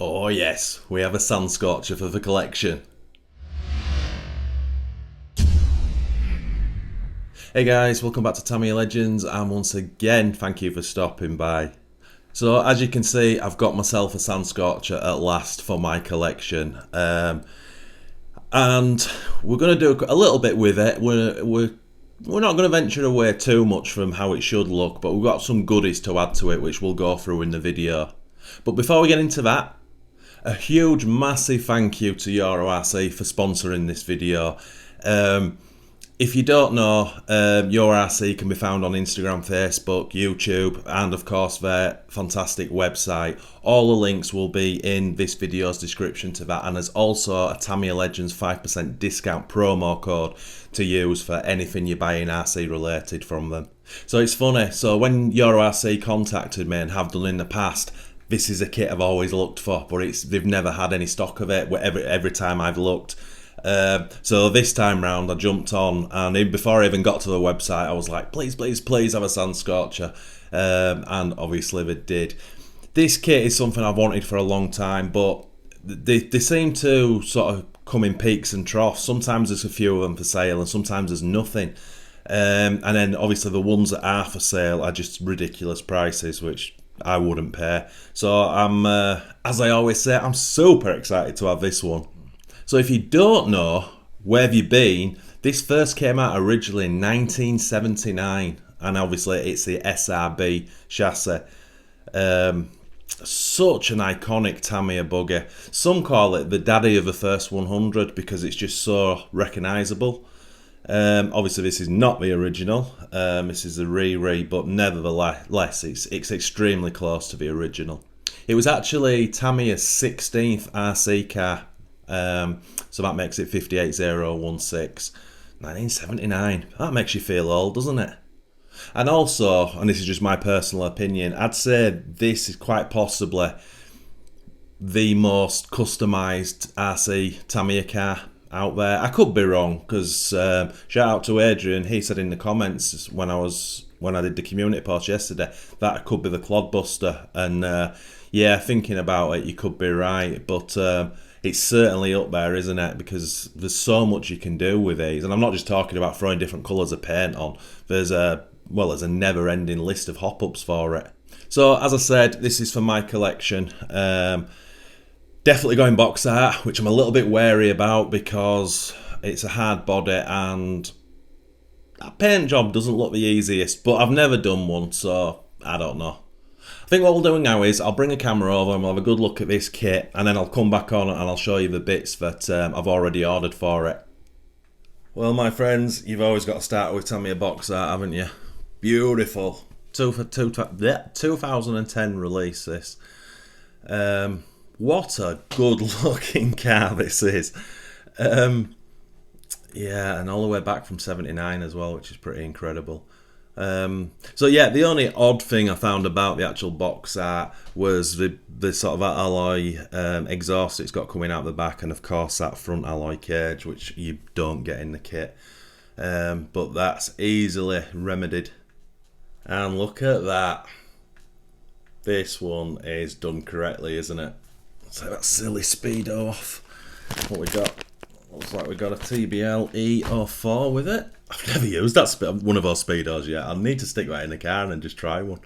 Oh yes, we have a Sand Scorcher for the collection. Hey guys, welcome back to Tamiya Legends, and once again, thank you for stopping by. So as you can see, I've got myself a Sand Scorcher at last for my collection. And we're going to do a little bit with it. We're not going to venture away too much from how it should look, but we've got some goodies to add to it, which we'll go through in the video. But before we get into that, a huge, massive thank you to EuroRC for sponsoring this video. If you don't know, EuroRC can be found on Instagram, Facebook, YouTube, and of course their fantastic website. All the links will be in this video's description to that, and there's also a Tamiya Legends 5% discount promo code to use for anything you're buying RC related from them. So it's funny, so when EuroRC contacted me and have done in the past, this is a kit I've always looked for, but they've never had any stock of it every time I've looked. So this time round I jumped on, and before I even got to the website I was like, please have a Sand Scorcher, and obviously they did. This kit is something I've wanted for a long time, but they seem to sort of come in peaks and troughs. Sometimes there's a few of them for sale and sometimes there's nothing, and then obviously the ones that are for sale are just ridiculous prices, which I wouldn't pay. So I'm, as I always say, I'm super excited to have this one. So if you don't know, where have you been? This first came out originally in 1979, and obviously it's the SRB chassis. Such an iconic Tamiya buggy. Some call it the daddy of the first 100 because it's just so recognisable. Obviously this is not the original, this is a re, but nevertheless it's extremely close to the original. It was actually Tamiya's 16th RC car, so that makes it 58016, 1979. That makes you feel old, doesn't it? And also, and this is just my personal opinion, I'd say this is quite possibly the most customised RC Tamiya car out there. I could be wrong, because shout out to Adrian, he said in the comments when I did the community post yesterday that it could be the Clodbuster, and yeah, thinking about it, you could be right, but it's certainly up there, isn't it? Because there's so much you can do with these, and I'm not just talking about throwing different colours of paint on. There's a never-ending list of hop-ups for it. So as I said, this is for my collection. Definitely going box art, which I'm a little bit wary about because it's a hard body and that paint job doesn't look the easiest, but I've never done one, so I don't know. I think what we'll do now is I'll bring a camera over and we'll have a good look at this kit, and then I'll come back on and I'll show you the bits that I've already ordered for it. Well, my friends, you've always got to start with Tamiya box art, haven't you? Beautiful. 2010 release, this. What a good looking car this is. Yeah, and all the way back from 79 as well, which is pretty incredible. So yeah, the only odd thing I found about the actual box art was the sort of alloy exhaust it's got coming out the back, and of course that front alloy cage, which you don't get in the kit. But that's easily remedied. And look at that. This one is done correctly, isn't it? Let's take that silly speedo off. What we got? Looks like we got a TBL E04 with it. I've never used that one of those speedos yet. I'll need to stick that in the car and just try one.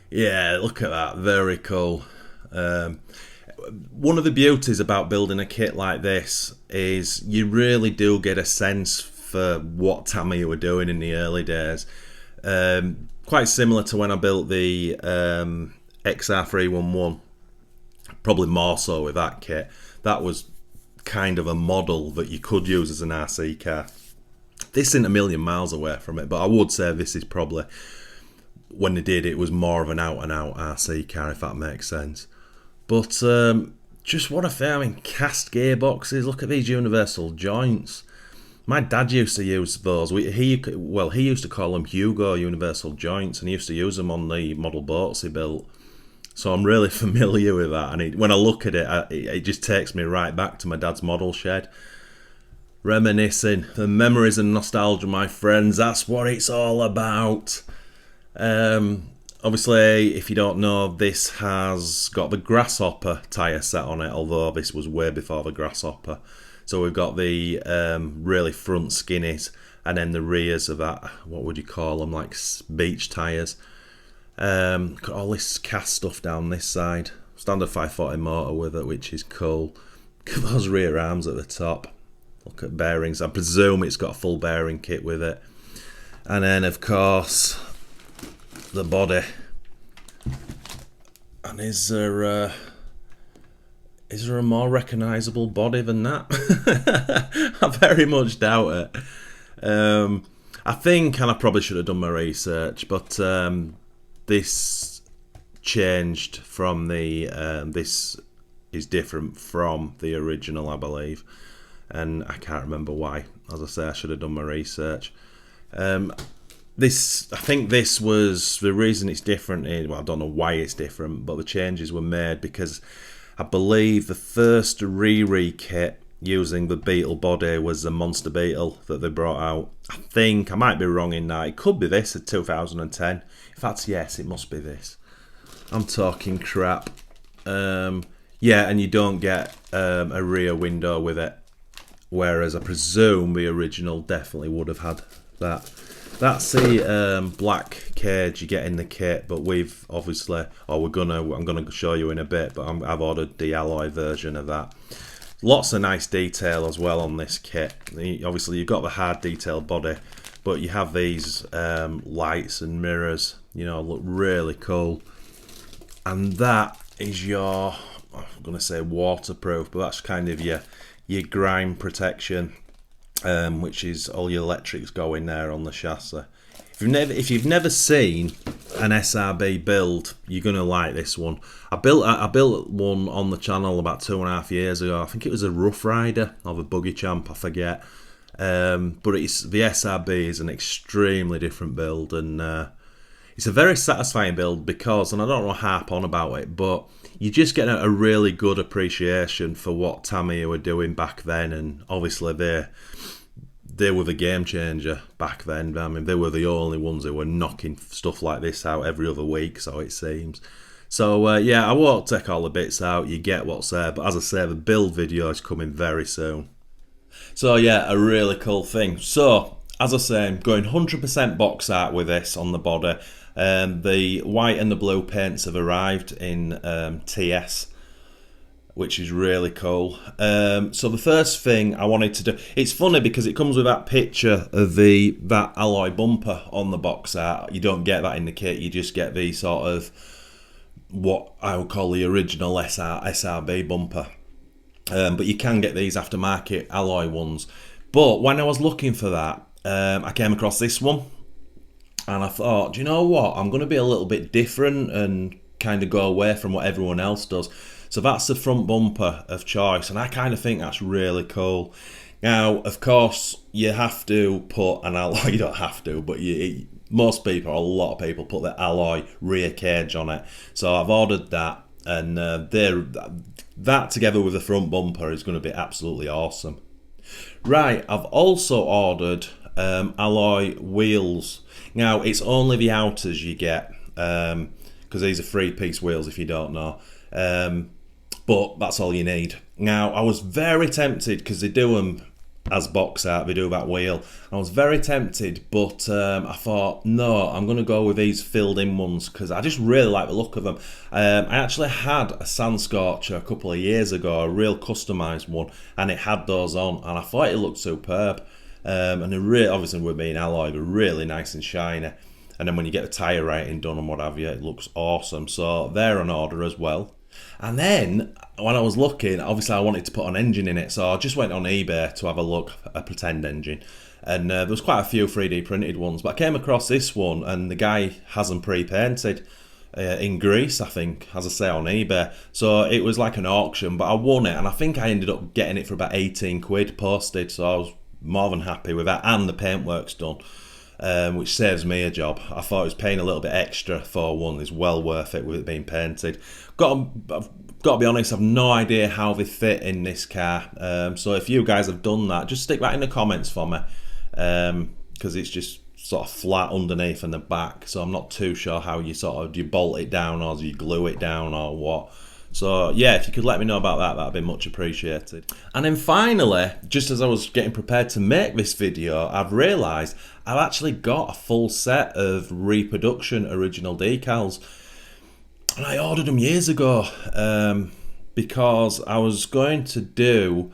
Yeah, look at that. Very cool. One of the beauties about building a kit like this is you really do get a sense for what Tamiya were doing in the early days. Quite similar to when I built the XR311. Probably more so with that kit. That was kind of a model that you could use as an RC car. This isn't a million miles away from it, but I would say this is probably, when they did it, was more of an out-and-out RC car, if that makes sense. But just what a thing. I mean, cast gearboxes. Look at these universal joints. My dad used to use those. He used to call them Hugo universal joints, and he used to use them on the model boats he built. So I'm really familiar with that, and when I look at it, it just takes me right back to my dad's model shed. Reminiscing. The memories and nostalgia, my friends, that's what it's all about. Obviously, if you don't know, this has got the Grasshopper tyre set on it, although this was way before the Grasshopper. So we've got the really front skinnies, and then the rears of that, what would you call them, like beach tyres. Got all this cast stuff down this side. Standard 540 motor with it, which is cool. Look at those rear arms at the top. Look at bearings. I presume it's got a full bearing kit with it. And then, of course, the body. And is there a more recognisable body than that? I very much doubt it. I think, and I probably should have done my research, but this changed from the this is different from the original, I believe, and I can't remember why. As I say, I should have done my research. This, I think this was the reason it's different. Well, I don't know why it's different, but the changes were made because I believe the first re kit using the Beetle body was the Monster Beetle that they brought out. I think, I might be wrong in that, it could be this at 2010. In fact, yes, it must be this. I'm talking crap. Yeah, and you don't get a rear window with it, whereas I presume the original definitely would have had that. That's the black cage you get in the kit, but we've obviously, I'm gonna show you in a bit, but I've ordered the alloy version of that. Lots of nice detail as well on this kit. Obviously, you've got the hard detailed body, but you have these lights and mirrors. You know, look really cool. And that is your, I'm gonna say waterproof, but that's kind of your grime protection. Which is all your electrics go in there on the chassis. If you've never seen an SRB build, you're gonna like this one. I built one on the channel about 2.5 years ago. I think it was a Rough Rider or the Buggy Champ, I forget. But it's the SRB is an extremely different build, and it's a very satisfying build because, and I don't want to harp on about it, but you just get a really good appreciation for what Tamiya were doing back then, and obviously they were the game changer back then. I mean, they were the only ones who were knocking stuff like this out every other week, so it seems. So yeah, I won't take all the bits out, you get what's there, but as I say, the build video is coming very soon. So yeah, a really cool thing. So, as I say, I'm going 100% box art with this on the body. The white and the blue paints have arrived in TS, which is really cool. So the first thing I wanted to do, it's funny because it comes with that picture of that alloy bumper on the box art. You don't get that in the kit, you just get the sort of what I would call the original SRB bumper. But you can get these aftermarket alloy ones. But when I was looking for that, I came across this one. And I thought, do you know what? I'm going to be a little bit different and kind of go away from what everyone else does. So that's the front bumper of choice, and I kind of think that's really cool. Now, of course, you have to put an alloy, you don't have to, but most people, or a lot of people, put the alloy rear cage on it. So I've ordered that, and that together with the front bumper is going to be absolutely awesome. Right, I've also ordered alloy wheels. Now, it's only the outers you get, because these are 3-piece wheels if you don't know. But that's all you need. Now, I was very tempted, because they do them as box art, they do that wheel. I was very tempted, but I thought, no, I'm going to go with these filled in ones, because I just really like the look of them. I actually had a Sand Scorcher a couple of years ago, a real customised one, and it had those on, and I thought it looked superb. And they're really, obviously with being alloy, they're really nice and shiny. And then when you get the tyre rating done and what have you, it looks awesome. So they're on order as well. And then when I was looking, obviously I wanted to put an engine in it, so I just went on eBay to have a look, a pretend engine. And there was quite a few 3D printed ones, but I came across this one, and the guy has them pre-painted in Greece, I think, as I say, on eBay. So it was like an auction, but I won it, and I think I ended up getting it for about 18 quid posted, so I was more than happy with that, and the paintwork's done. Which saves me a job. I thought it was paying a little bit extra for one is well worth it with it being painted. I've got to be honest, I've no idea how they fit in this car. So if you guys have done that, just stick that in the comments for me, because it's just sort of flat underneath and the back, so I'm not too sure how you do you bolt it down or do you glue it down or what. So yeah, if you could let me know about that, that'd be much appreciated. And then finally, just as I was getting prepared to make this video, I've realised I've actually got a full set of reproduction original decals. And I ordered them years ago because I was going to do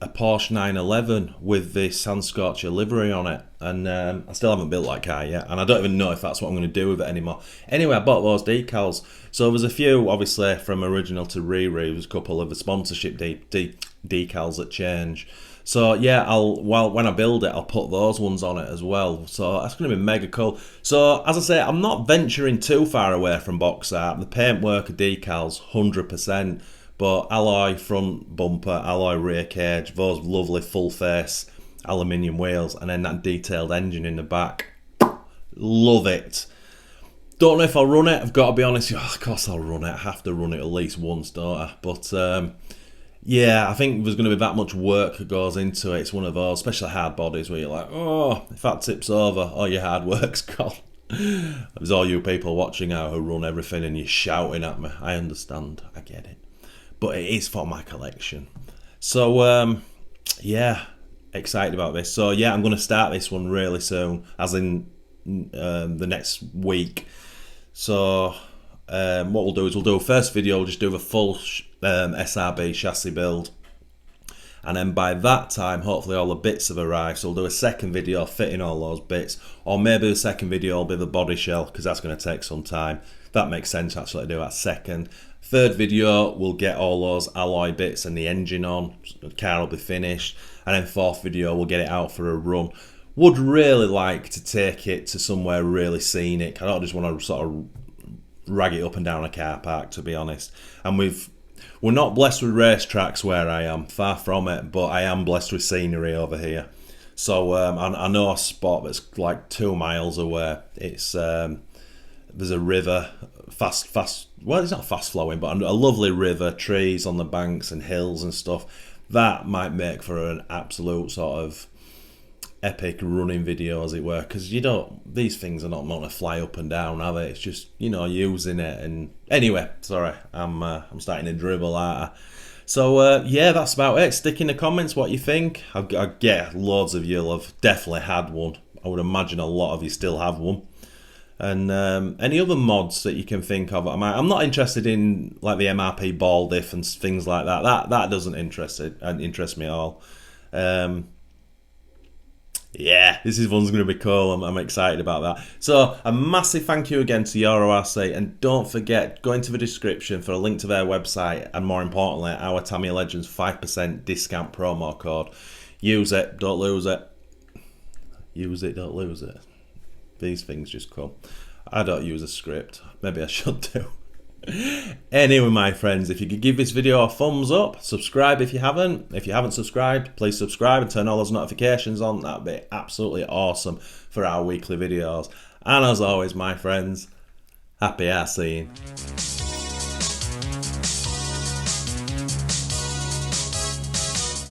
a Porsche 911 with the Sand Scorcher livery on it, and I still haven't built that car yet, and I don't even know if that's what I'm going to do with it anymore. Anyway, I bought those decals, so there's a few obviously from original to there's a couple of the sponsorship decals that change. So yeah, when I build it, I'll put those ones on it as well. So that's going to be mega cool. So as I say, I'm not venturing too far away from box art. The paintwork of decals, 100%. But alloy front bumper, alloy rear cage, those lovely full face aluminium wheels, and then that detailed engine in the back. Love it. Don't know if I'll run it. I've got to be honest. Of course I'll run it. I have to run it at least once, don't I? But yeah, I think there's going to be that much work that goes into it. It's one of those, especially hard bodies, where you're like, oh, if that tips over, all your hard work's gone. There's all you people watching out who run everything and you're shouting at me. I understand. I get it. But it is for my collection. So, yeah, excited about this. So, yeah, I'm going to start this one really soon, as in the next week. So, what we'll do is we'll do a first video, we'll just do the full SRB chassis build. And then by that time, hopefully all the bits have arrived. So we'll do a second video fitting all those bits. Or maybe the second video will be the body shell, because that's going to take some time. That makes sense actually to do that second. Third video, we'll get all those alloy bits and the engine on. The car will be finished. And then fourth video, we'll get it out for a run. Would really like to take it to somewhere really scenic. I don't just want to sort of rag it up and down a car park, to be honest. And we're not blessed with racetracks where I am, far from it, but I am blessed with scenery over here. So I know a spot that's like 2 miles away. It's there's a river, well, it's not fast flowing, but a lovely river, trees on the banks and hills and stuff. That might make for an absolute sort of epic running video, as it were, because these things are not meant to fly up and down, are they? It's just, using it. And anyway, sorry, I'm starting to dribble, aren't I? So yeah, that's about it. Stick in the comments what you think. I get loads of you'll have definitely had one. I would imagine a lot of you still have one. And any other mods that you can think of. I'm not interested in like the MRP ball diff and things like that. That doesn't interest me at all. Yeah, this one's going to be cool. I'm excited about that. So a massive thank you again to EuroRC, and don't forget, go into the description for a link to their website, and more importantly, our Tamiya Legends 5% discount promo code. Use it, don't lose it. Use it, don't lose it. These things just come. I don't use a script. Maybe I should do. Anyway, my friends, if you could give this video a thumbs up, subscribe if you haven't. If you haven't subscribed, please subscribe and turn all those notifications on. That'd be absolutely awesome for our weekly videos. And as always, my friends, happy RCing.